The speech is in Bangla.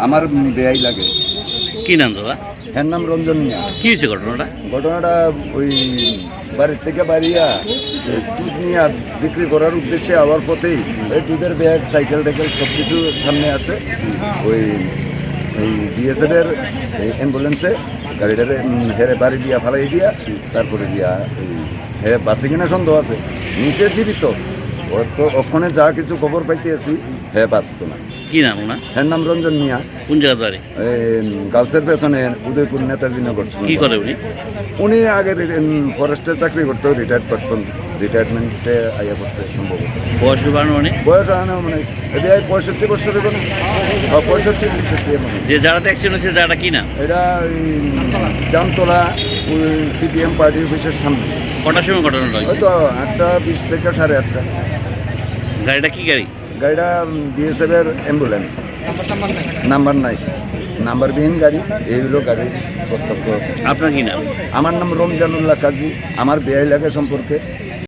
আমার বেয়াই লাগে। কি নাম দাদা? এর নাম রঞ্জন মিয়া। কি হয়েছে ঘটনাটা? ঘটনাটা ওই বাড়ির থেকে বাড়িয়া দুধ নিয়ে বিক্রি করার উদ্দেশ্যে আবার পথেই ওই দুধের ব্যাগ সাইকেল টাইকেল সব কিছু সামনে আছে। ওই বিএসএফের অ্যাম্বুলেন্সে গাড়িটারে হেরে বাড়ি দিয়া ফালাই দিয়া তারপরে দিয়া হে বাসে কিনা সন্দেহ আছে, নিচে জীবিত। ওর তো ওখানে যা কিছু খবর পাইতে আছি হে বাঁচত না। কি নাম ওনার? এর নাম রঞ্জন মিয়া। কোন জায়গা বাড়ি? গার্লসের পেছনে উদয়পুর নেতাজি নগর। কি করে উনি? উনি আগে ফরেস্টে চাকরি করতো, রিটায়ার্ড পারসন, রিটায়ারমেন্টে আইয়া করছে সম্ভবত। বয়স বাড়ানো মানে? বয়স মানে এটা 65 বছর হবে না, 65-66 মানে। যে জায়গাটা অ্যাক্সিডেন্ট হয়েছে জায়গাটা কি না? এটা জামতলা সিপিএম পার্টি অফিসের সামনে। কটার সময় ঘটনাটা হয়েছে? হয়তো 8:20 থেকে 8:30। গাড়িটা কি গাড়ি? গাড়িটা বিএসএফের অ্যাম্বুলেন্স, নাম্বার নাই, নাম্বারবিহীন গাড়ি। এই হলো গাড়ির কর্তব্য। আপনার কি নাম? আমার নাম রমজানুল্লাহ কাজী। আমার বেয়াই লাগে সম্পর্কে